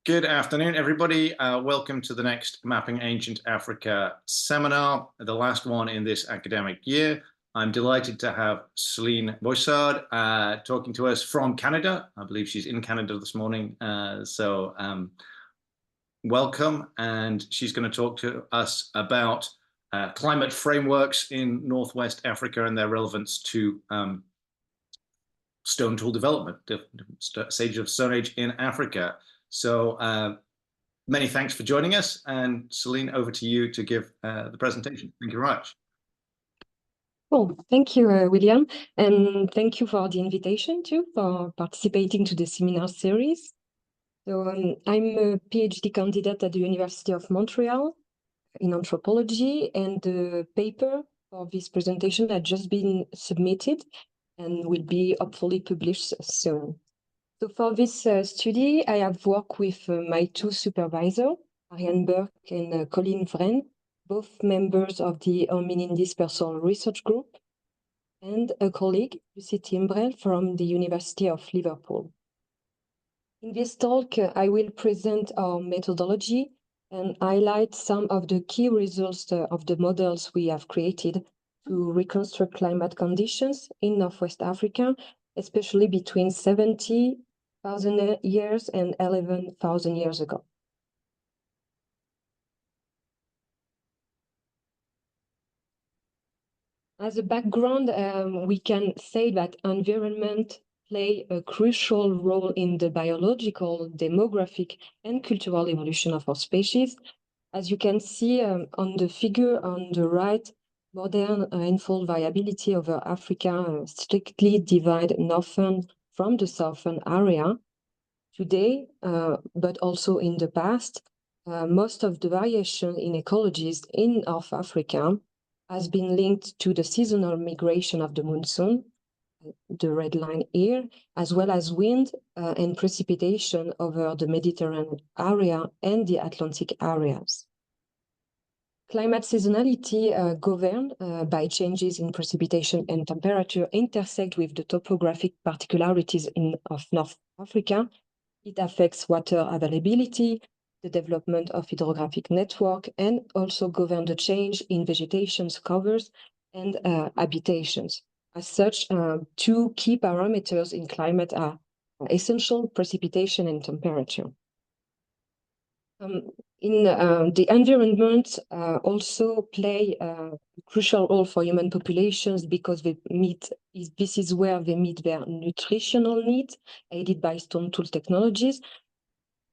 Good afternoon, everybody. Welcome to the next Mapping Ancient Africa seminar, the last one in this academic year. I'm delighted to have Solène Boisard talking to us from Canada. I believe she's in Canada this morning. Welcome. And she's going to talk to us about climate frameworks in Northwest Africa and their relevance to stone tool development, the stage of Stone Age in Africa. So many thanks for joining us. And Solène, over to you to give the presentation. Thank you very much. Well, thank you, William. And thank you for the invitation too, for participating to the seminar series. So I'm a PhD candidate at the University of Montreal in anthropology, and the paper for this presentation had just been submitted and will be hopefully published soon. So for this study, I have worked with my two supervisors, Ariane Burke and Colin Vren, both members of the Hominin Dispersal Research Group, and a colleague, Lucy Timbrell, from the University of Liverpool. In this talk, I will present our methodology and highlight some of the key results of the models we have created to reconstruct climate conditions in Northwest Africa, especially between 70,000 years and 11,000 years ago. As a background, we can say that environment play a crucial role in the biological, demographic, and cultural evolution of our species. As you can see on the figure on the right, modern rainfall variability over Africa strictly divide northern from the southern area. Today, but also in the past, most of the variation in ecologies in North Africa has been linked to the seasonal migration of the monsoon, the red line here, as well as wind and precipitation over the Mediterranean area and the Atlantic areas. Climate seasonality governed by changes in precipitation and temperature intersect with the topographic particularities of North Africa. It affects water availability, the development of hydrographic network, and also govern the change in vegetation covers and habitations. As such, two key parameters in climate are essential: precipitation and temperature. The environment also play a crucial role for human populations because this is where they meet their nutritional needs, aided by stone tool technologies.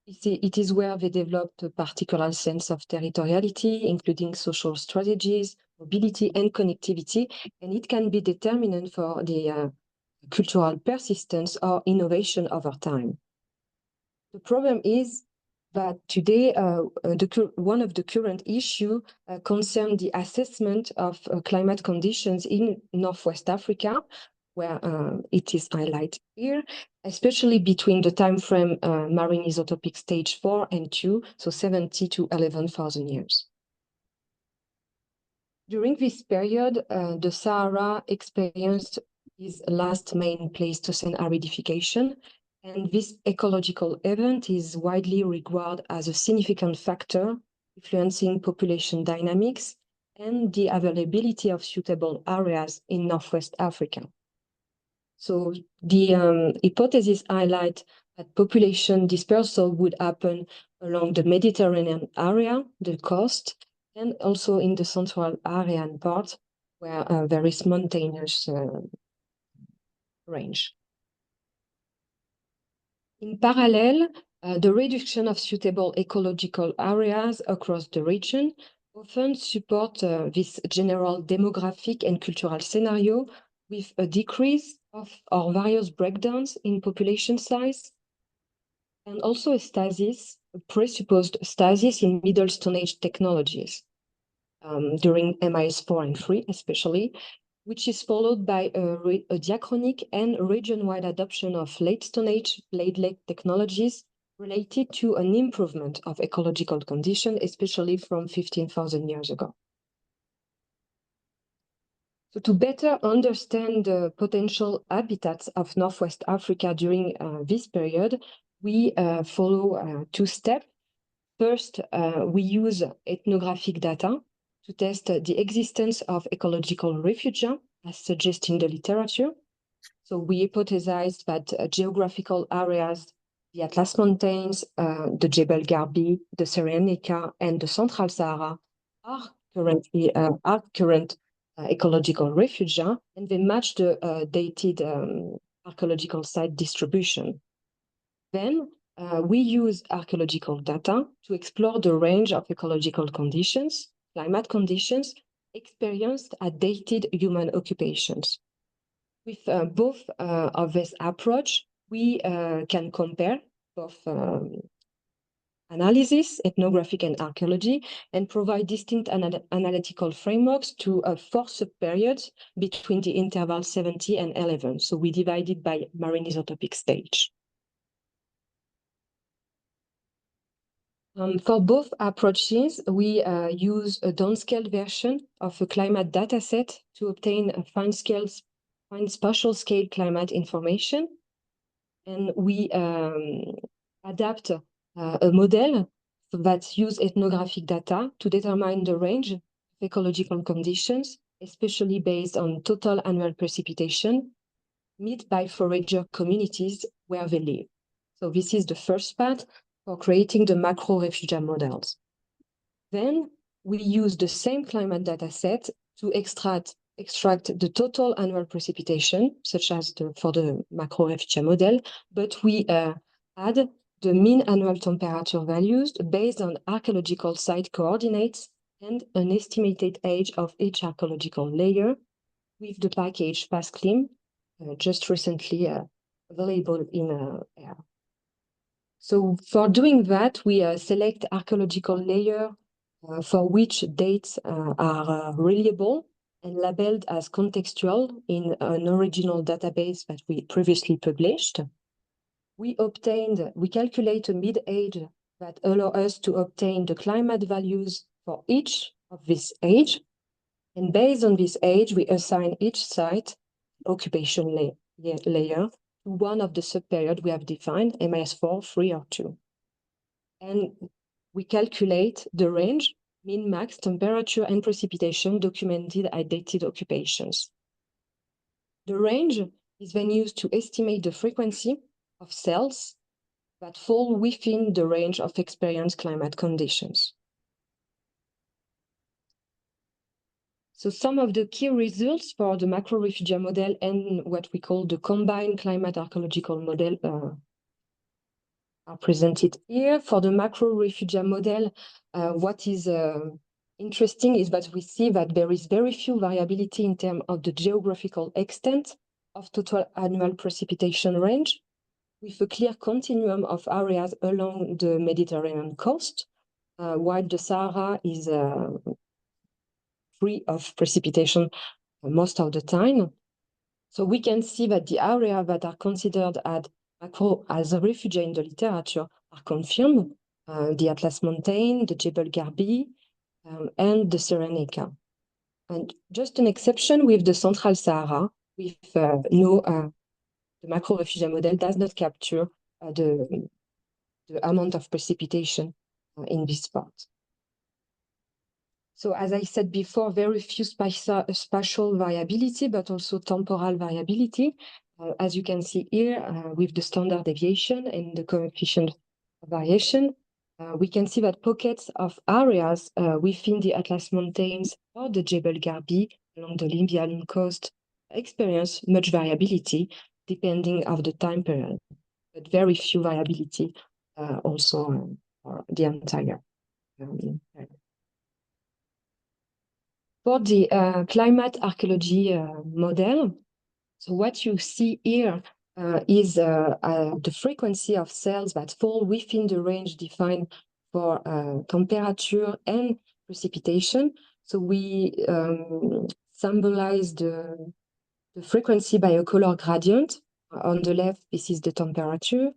It is where they develop a particular sense of territoriality, including social strategies, mobility, and connectivity, and it can be determinant for the cultural persistence or innovation over time. The problem is that today, one of the current issues concerns the assessment of climate conditions in Northwest Africa, where it is highlighted here, especially between the time frame marine isotopic stage 4 and 2, so 70 to 11,000 years. During this period, the Sahara experienced its last main Pleistocene aridification, and this ecological event is widely regarded as a significant factor influencing population dynamics and the availability of suitable areas in Northwest Africa. So the hypothesis highlights that population dispersal would happen along the Mediterranean area, the coast, and also in the central Aryan part, where there is mountainous range. In parallel, the reduction of suitable ecological areas across the region often support this general demographic and cultural scenario with a decrease of or various breakdowns in population size, and also a stasis, a presupposed stasis in Middle Stone Age technologies during MIS 4 and 3 especially, which is followed by a diachronic and region-wide adoption of late Stone Age blade-leg technologies related to an improvement of ecological conditions, especially from 15,000 years ago. So to better understand the potential habitats of Northwest Africa during this period, we follow two steps. First, we use ethnographic data to test the existence of ecological refugia, as suggested in the literature. So we hypothesized that geographical areas, the Atlas Mountains, the Jebel Garbi, the Cyrenaica, and the Central Sahara are current ecological refugia, and they match the dated archaeological site distribution. Then we use archaeological data to explore the range of ecological conditions, climate conditions, experienced at dated human occupations. With both of this approach, we can compare both analysis, ethnographic and archaeology, and provide distinct analytical frameworks to 4 subperiods between the interval 70 and 11. So we divide it by marine isotopic stage. For both approaches, we use a downscaled version of a climate dataset to obtain a fine spatial scale climate information. And we adapt a model that uses ethnographic data to determine the range of ecological conditions, especially based on total annual precipitation met by forager communities where they live. So this is the first part for creating the macro refugia models. Then we use the same climate data set to extract the total annual precipitation, such as for the macro refugia model, but we add the mean annual temperature values based on archaeological site coordinates and an estimated age of each archaeological layer with the package FastClim, just recently available in air. So for doing that, we select archaeological layer for which dates are reliable and labeled as contextual in an original database that we previously published. We calculate a mid-age that allow us to obtain the climate values for each of this age. And based on this age, we assign each site occupation layer to one of the subperiods we have defined, MIS4, 3, or 2. And we calculate the range, mean, max, temperature, and precipitation documented at dated occupations. The range is then used to estimate the frequency of cells that fall within the range of experienced climate conditions. So some of the key results for the macro refugia model and what we call the combined climate archaeological model are presented here. For the macro refugia model, what is interesting is that we see that there is very few variability in terms of the geographical extent of total annual precipitation range, with a clear continuum of areas along the Mediterranean coast, while the Sahara is free of precipitation most of the time. So we can see that the areas that are considered as a refugia in the literature are confirmed, the Atlas Mountain, the Jebel Garbi, and the Cyrenaica. And just an exception with the Central Sahara, with the macro refugia model does not capture the amount of precipitation in this part. So as I said before, very few spatial variability, but also temporal variability. As you can see here, with the standard deviation and the coefficient variation, we can see that pockets of areas within the Atlas Mountains or the Jebel Garbi along the Libyan coast experience much variability depending on the time period, but very few variability also for the entire area. For the climate archaeology model, so what you see here is the frequency of cells that fall within the range defined for temperature and precipitation. So we symbolize the frequency by a color gradient. On the left, this is the temperature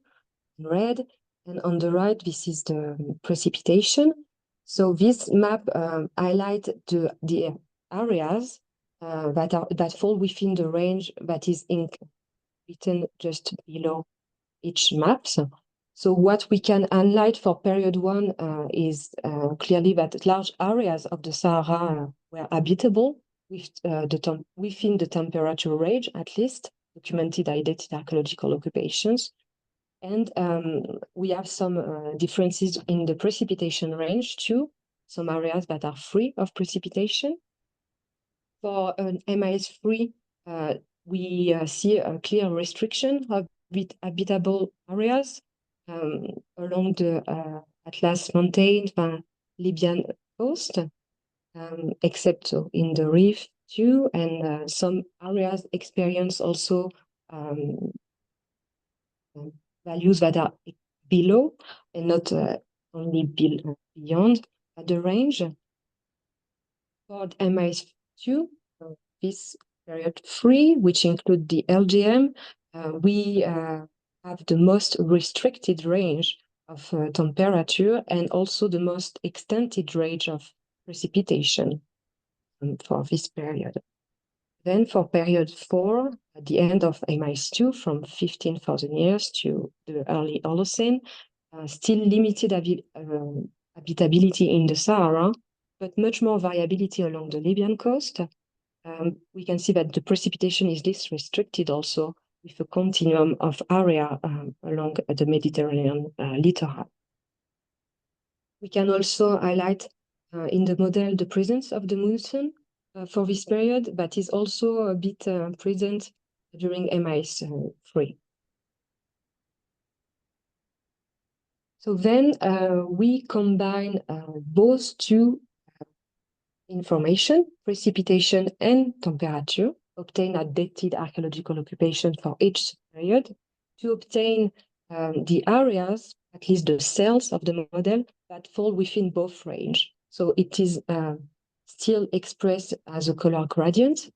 in red, and on the right, this is the precipitation. So this map highlights the areas that fall within the range that is written just below each map. So So what we can highlight for period 1 is clearly that large areas of the Sahara were habitable within the temperature range, at least, documented identified archaeological occupations. And we have some differences in the precipitation range too, some areas that are free of precipitation. For an MIS3, we see a clear restriction of habitable areas along the Atlas Mountain, Libyan coast, except in the reef too, and some areas experience also values that are below and not only beyond the range. For MIS2, this period 3, which include the LGM, we have the most restricted range of temperature and also the most extended range of precipitation for this period. Then for period 4, at the end of MIS2, from 15,000 years to the early Holocene, still limited habitability in the Sahara, but much more variability along the Libyan coast. We can see that the precipitation is less restricted also with a continuum of area along the Mediterranean littoral. We can also highlight in the model the presence of the monsoon for this period, but is also a bit present during MIS3. So then we combine both two information, precipitation and temperature, obtained at dated archaeological occupation for each period, to obtain the areas, at least the cells of the model, that fall within both range. So it is still expressed as a color gradient,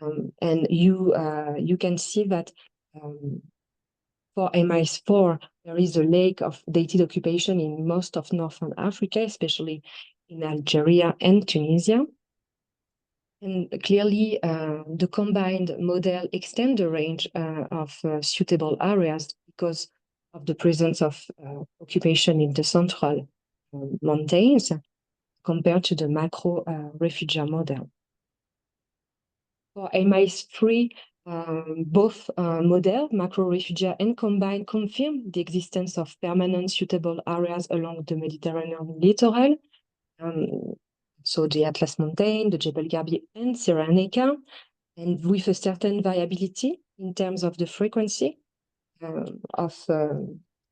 and you can see that for MIS4, there is a lack of dated occupation in most of Northern Africa, especially in Algeria and Tunisia. And clearly, the combined model extends the range of suitable areas because of the presence of occupation in the central mountains compared to the macro refugia model. For MIS3, both model, macro refugia and combined, confirm the existence of permanent suitable areas along the Mediterranean littoral. So the Atlas Mountain, the Jebel Garbi and Cyrenaica, and with a certain variability in terms of the frequency of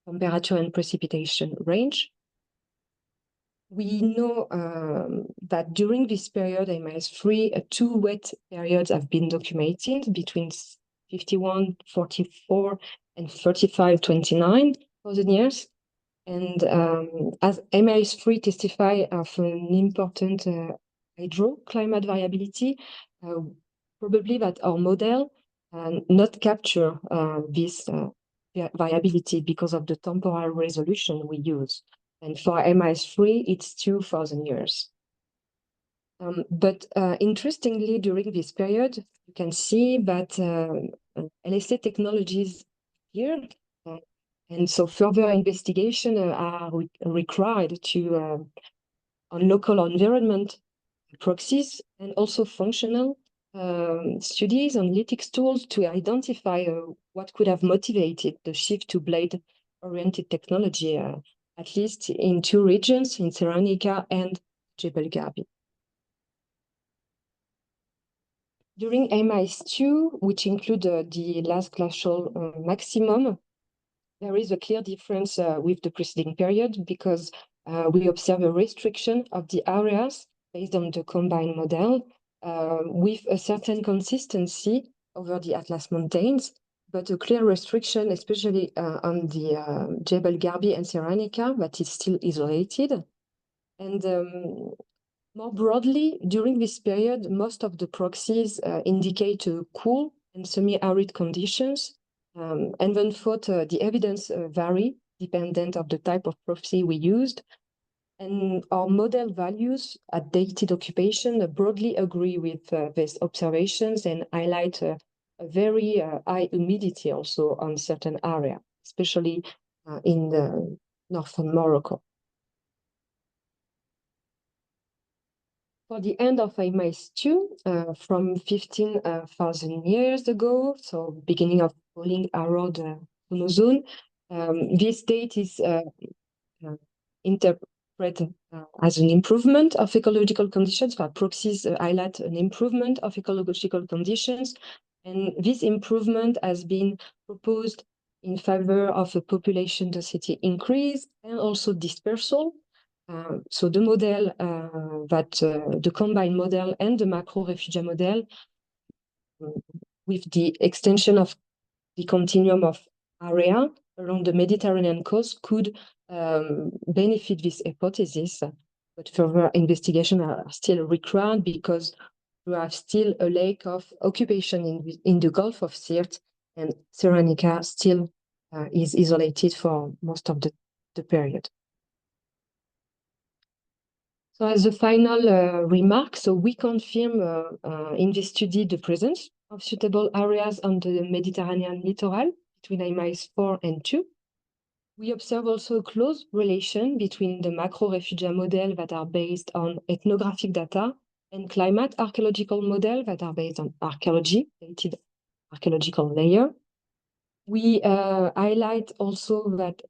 temperature and precipitation range. We know that during this period, MIS3, 2 wet periods have been documented between 5144 and 3529,000 years. And as MIS3 testify of an important hydroclimate variability, probably that our model not capture this variability because of the temporal resolution we use. And for MIS3, it's 2,000 years. But interestingly, during this period, you can see that LSA technologies here, and so further investigation are required to on local environment proxies and also functional studies, analytics tools to identify what could have motivated the shift to blade-oriented technology, at least in 2 regions, in Cyrenaica and Jebel Garbi. During MIS2, which include the last glacial maximum, there is a clear difference with the preceding period because we observe a restriction of the areas based on the combined model with a certain consistency over the Atlas Mountains, but a clear restriction, especially on the Jebel Garbi and Cyrenaica, that is still isolated. And more broadly, during this period, most of the proxies indicate cool and semi-arid conditions. And then thought the evidence vary dependent of the type of proxy we used. And our model values at dated occupation broadly agree with these observations and highlight a very high humidity also on certain area, especially in the northern Morocco. For the end of Ice II, from 15,000 years ago, so beginning of falling around the Phonozoon, this date is interpreted as an improvement of ecological conditions. But proxies highlight an improvement of ecological conditions, and this improvement has been proposed in favor of a population density increase and also dispersal. So the model the combined model and the macro-refugia model, with the extension of the continuum of area along the Mediterranean coast, could benefit this hypothesis, but further investigation are still required because we have still a lack of occupation in the Gulf of Sirte, and Cyrenaica still is isolated for most of the period. So as a final remark, so we confirm in this study the presence of suitable areas on the Mediterranean littoral between IMAIS-4 and 2. We observe also a close relation between the macro-refugia model that are based on ethnographic data and climate archaeological model that are based on archaeology, dated archaeological layer. We highlight also that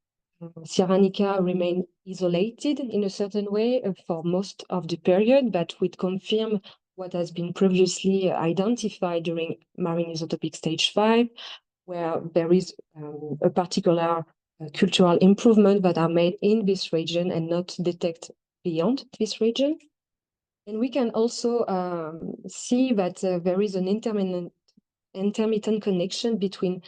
Cyrenaica remain isolated in a certain way for most of the period, but would confirm what has been previously identified during marine isotopic stage 5, where there is a particular cultural improvement that are made in this region and not detected beyond this region. And we can also see that there is an intermittent connection between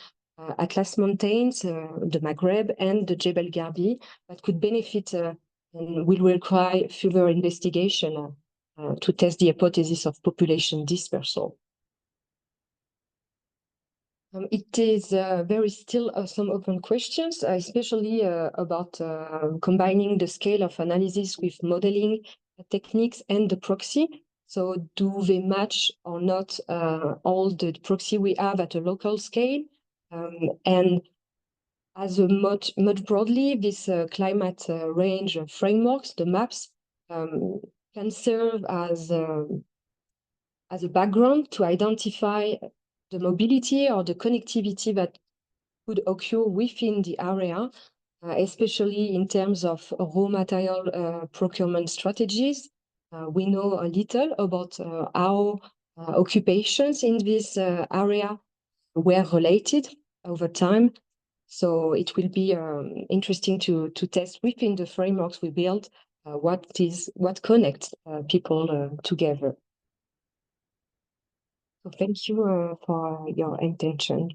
Atlas Mountains, the Maghreb, and the Jebel Garbi that could benefit and will require further investigation to test the hypothesis of population dispersal. It is very still some open questions, especially about combining the scale of analysis with modeling techniques and the proxy. So do they match or not all the proxy we have at a local scale? And as a much broadly, this climate range frameworks, the maps, can serve as a background to identify the mobility or the connectivity that could occur within the area, especially in terms of raw material procurement strategies. We know a little about how occupations in this area were related over time. So it will be interesting to test within the frameworks we build what connects people together. So thank you for your attention.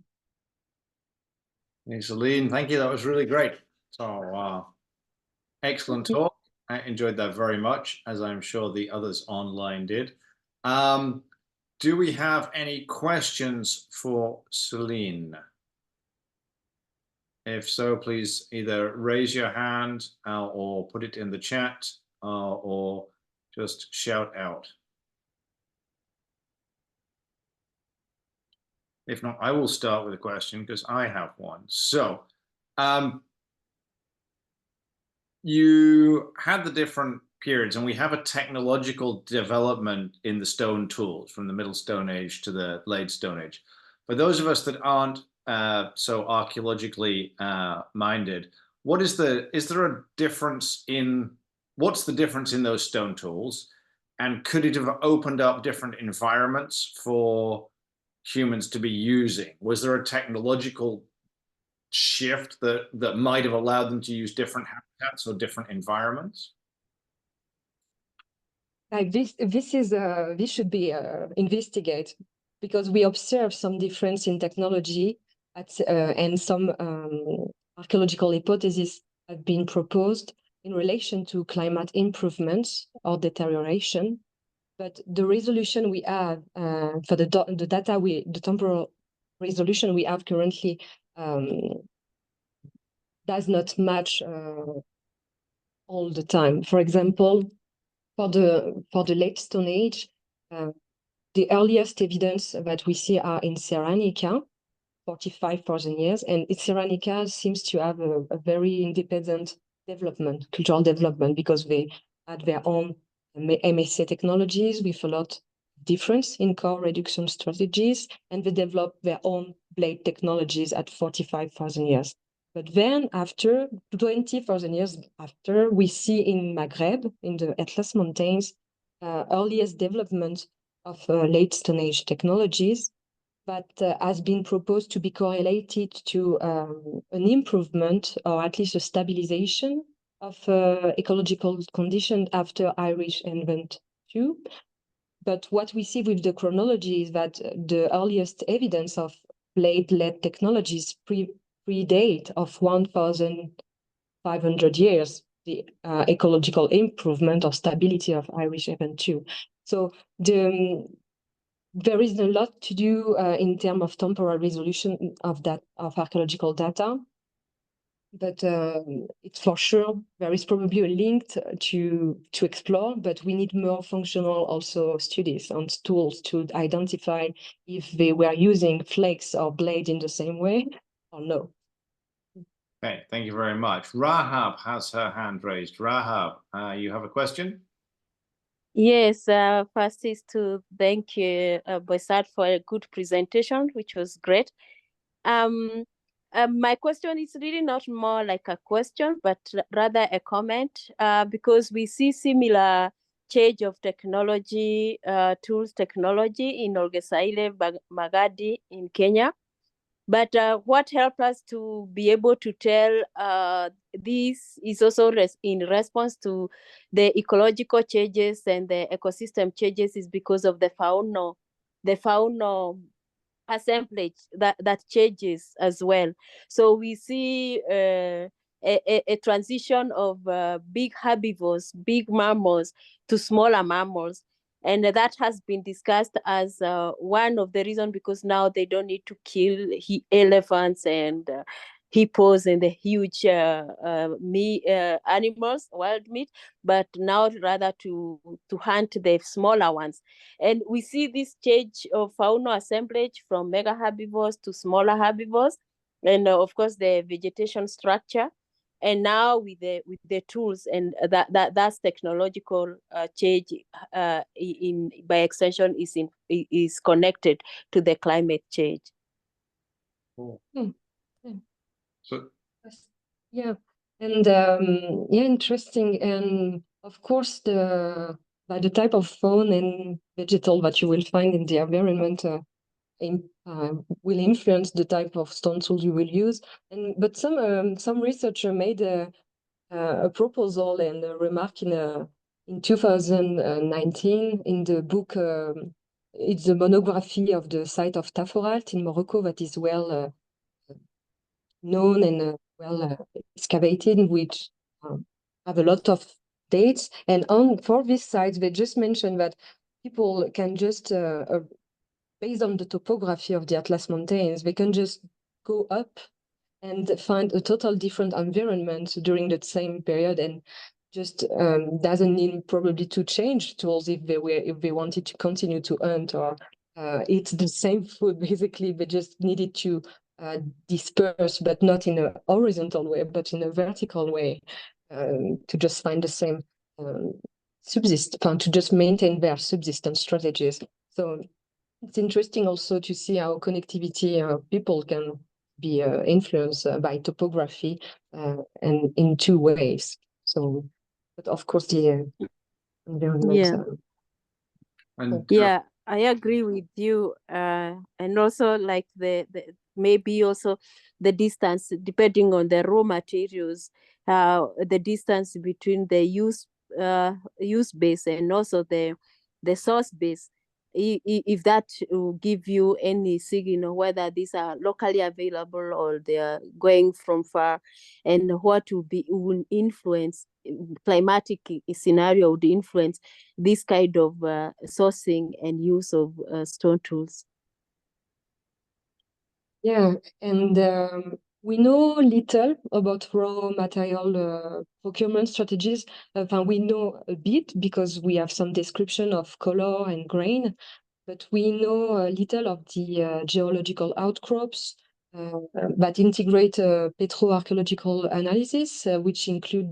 Hey, Solène, thank you. That was really great. So excellent talk. I enjoyed that very much, as I'm sure the others online did. Do we have any questions for Solène? If so, please either raise your hand or put it in the chat or just shout out. If not, I will start with a question because I have one. So you had the different periods, and we have a technological development in the stone tools from the Middle Stone Age to the Late Stone Age. For those of us that aren't so archaeologically minded, is there a difference in what's the difference in those stone tools, and could it have opened up different environments for humans to be using? Was there a technological shift that might have allowed them to use different habitats or different environments? This should be investigated, because we observe some difference in technology and some archaeological hypotheses have been proposed in relation to climate improvements or deterioration. But the resolution we have for the data, the temporal resolution we have currently does not match all the time. For example, for the Late Stone Age, the earliest evidence that we see are in Cyrenaica, 45,000 years, and Itsiranica seems to have a very independent development, cultural development, because they had their own MSA technologies with a lot of difference in core reduction strategies, and they developed their own blade technologies at 45,000 years. But then after 20,000 years after, we see in Maghreb, in the Atlas Mountains, earliest development of late Stone Age technologies that has been proposed to be correlated to an improvement or at least a stabilization of ecological conditions after Irish Invent 2. But what we see with the chronology is that the earliest evidence of blade-led technologies predate of 1,500 years, the ecological improvement or stability of Irish Event 2. So there is a lot to do in terms of temporal resolution of archaeological data, but it's for sure there is probably a link to explore, but we need more functional also studies and tools to identify if they were using flakes or blade in the same way or no. Okay, thank you very much. Rahab has her hand raised. Rahab, you have a question? Yes, first is to thank you, Boisard, for a good presentation, which was great. My question is really not more like a question, but rather a comment, because we see similar change of technology, tools technology in Olgesaile, Magadi in Kenya. But what helped us to be able to tell this is also in response to the ecological changes and the ecosystem changes is because of the fauna assemblage that changes as well. So we see a transition of big herbivores, big mammals to smaller mammals. And that has been discussed as one of the reasons, because now they don't need to kill elephants and hippos and the huge animals, wild meat, but now rather to hunt the smaller ones. And we see this change of fauna assemblage from mega herbivores to smaller herbivores, and of course the vegetation structure. And now with the tools, and that's technological change by extension is connected to the climate change. Cool. Yeah. So yeah, and yeah, interesting. And of course, by the type of fauna and vegetal that you will find in the environment will influence the type of stone tools you will use. But some researcher made a proposal and a remark in 2019 in the book. It's a monography of the site of Taforalt in Morocco that is well known and well excavated, which have a lot of dates. And for this site, they just mentioned that people can just based on the topography of the Atlas Mountains, they can just go up and find a total different environment during the same period, and just doesn't need probably to change tools if they wanted to continue to hunt or eat the same food. Basically, they just needed to disperse, but not in a horizontal way, but in a vertical way, to just find the same to just maintain their subsistence strategies. So it's interesting also to see how connectivity people can be influenced by topography and in two ways. So, but of course the environment. Yeah, I agree with you, and also like the maybe also the distance depending on the raw materials, the distance between the use base and also the source base. If that will give you any signal whether these are locally available or they are going from far, and what will influence climatic scenario would influence this kind of sourcing and use of stone tools. Yeah, and we know little about raw material procurement strategies. We know a bit because we have some description of color and grain, but we know little of the geological outcrops, that integrate petroarchaeological analysis, which include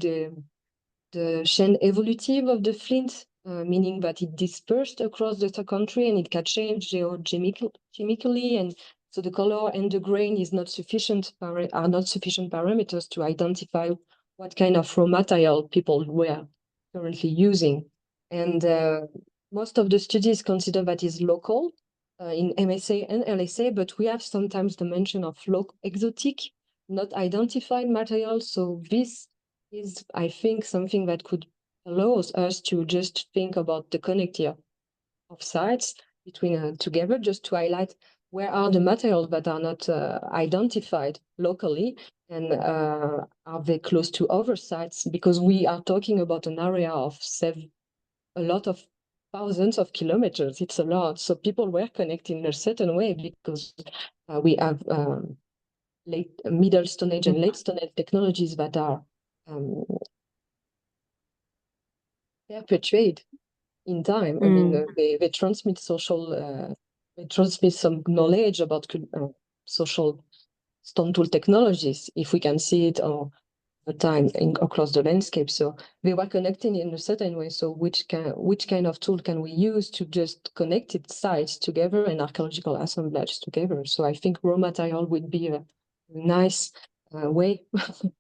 the chain evolutive of the flint, meaning that it dispersed across the country and it can change geochemically, and so the color and the grain is not sufficient are not sufficient parameters to identify what kind of raw material people were currently using. And most of the studies consider that is local in MSA and LSA, but we have sometimes the mention of exotic, not identified materials. So this is, I think, something that could allow us to just think about the connectivity of sites between together, just to highlight where are the materials that are not identified locally, and are they close to other sites? Because we are talking about an area of a lot of thousands of kilometers. It's a lot. So people were connecting in a certain way because we have Middle Stone Age and Late Stone Age technologies that are perpetuate in time. I mean, they transmit social, they transmit some knowledge about social stone tool technologies, if we can see it over time across the landscape. So they were connecting in a certain way. So which kind of tool can we use to just connect it sites together and archaeological assemblage together? So I think raw material would be a nice way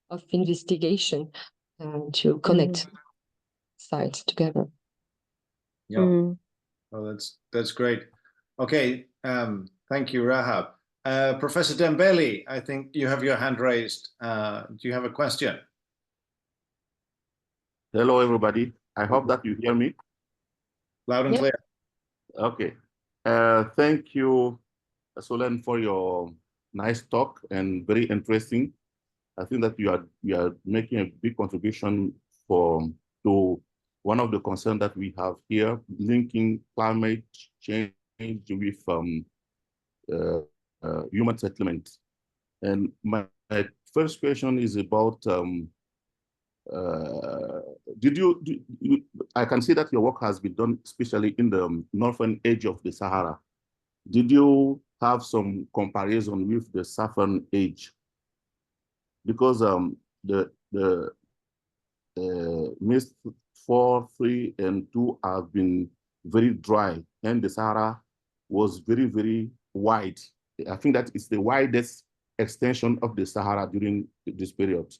of investigation to connect sites together. Yeah. Oh, that's great. Okay, thank you, Rahab. Professor Dembele, I think you have your hand raised. Do you have a question? Hello, everybody. I hope that you hear me. Loud and clear. Okay. Thank you, Solène, for your nice talk and very interesting. I think that you are making a big contribution to one of the concerns that we have here, linking climate change with human settlement. And my first question is about, I can see that your work has been done, especially in the northern edge of the Sahara. Did you have some comparison with the southern edge? Because the mist 4, 3, and 2 have been very dry, and the Sahara was very, very wide. I think that is the widest extension of the Sahara during this period.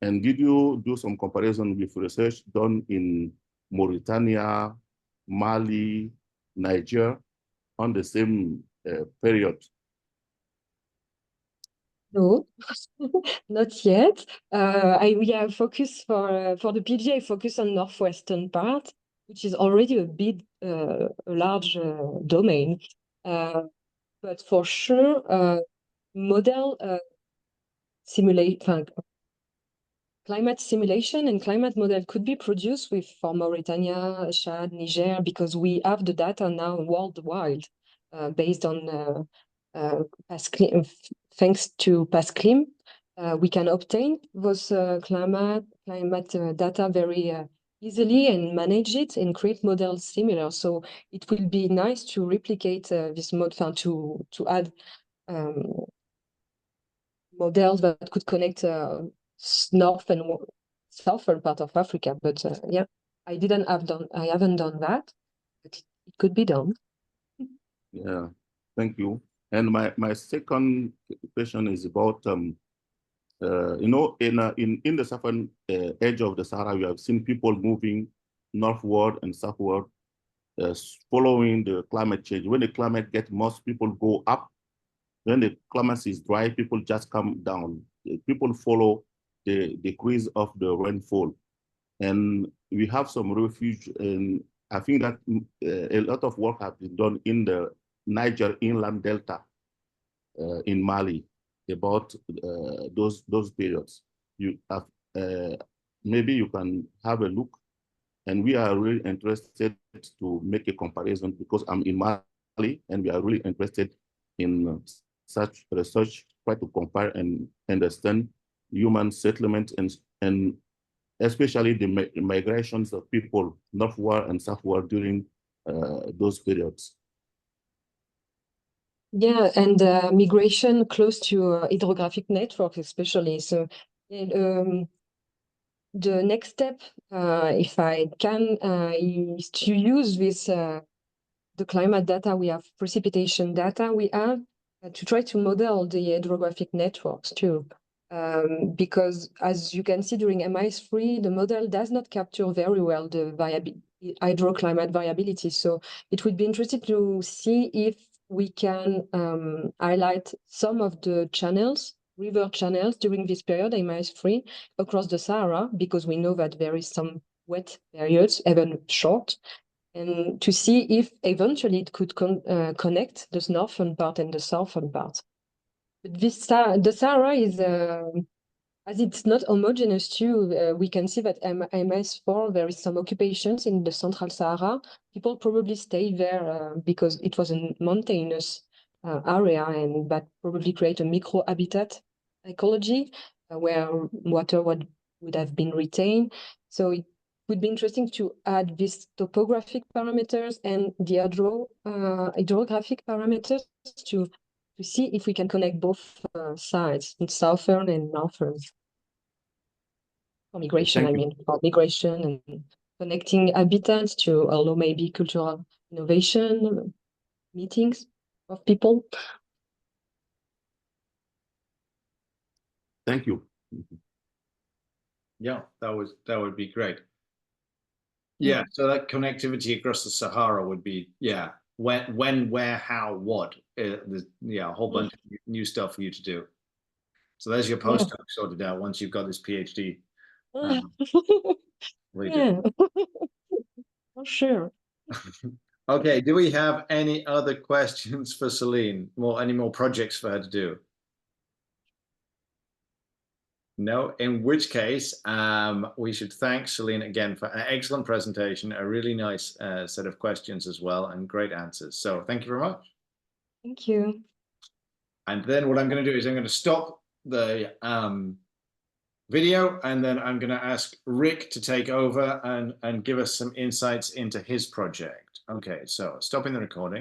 And did you do some comparison with research done in Mauritania, Mali, Niger on the same period? No, not yet. We are focused for the PG, I focus on northwestern part, which is already a big, large domain. But for sure, model climate simulation and climate model could be produced for Mauritania, Chad, Niger, because we have the data now worldwide based on thanks to PASCLIM. We can obtain those climate data very easily and manage it and create models similar. So it will be nice to replicate this model, to add models that could connect north and southern part of Africa. But yeah, I haven't done that, but it could be done. Yeah, thank you. And my second question is about you know, in the southern edge of the Sahara, we have seen people moving northward and southward, following the climate change. When the climate gets most, people go up. When the climate is dry, people just come down. People follow the decrease of the rainfall. And we have some refuge, and I think that a lot of work has been done in the Niger inland delta in Mali about those periods. You have, maybe you can have a look, and we are really interested to make a comparison because I'm in Mali, and we are really interested in such research, try to compare and understand human settlement and especially the migrations of people northward and southward during those periods. Yeah, and migration close to hydrographic networks, especially. So, the next step, if I can, is to use this the climate data we have, precipitation data we have, to try to model the hydrographic networks too. Because as you can see during MIS3, the model does not capture very well the hydroclimate variability. So it would be interesting to see if we can highlight some of the channels, river channels during this period, MIS3, across the Sahara, because we know that there is some wet periods, even short, and to see if eventually it could connect the northern part and the southern part. But this the Sahara is, as it's not homogeneous too, we can see that MS4, there is some occupations in the Central Sahara. People probably stayed there because it was a mountainous area, and that probably create a micro-habitat ecology where water would have been retained. So it would be interesting to add these topographic parameters and the hydrographic parameters to see if we can connect both sides, in southern and northern. For migration, for migration and connecting habitats to allow maybe cultural innovation, meetings of people. Thank you. Yeah, that would be great. Yeah, so that connectivity across the Sahara would be, yeah, when, where, how, what. Yeah, a whole bunch of new stuff for you to do. So there's your postdoc sorted out once you've got this PhD. Yeah, for sure. Okay, do we have any other questions for Solène? Any more projects for her to do? No, in which case, we should thank Solène again for an excellent presentation, a really nice set of questions as well, and great answers. So thank you very much. Thank you. And then what I'm going to do is I'm going to stop the video, and then I'm going to ask Rick to take over and give us some insights into his project. Okay, so stopping the recording.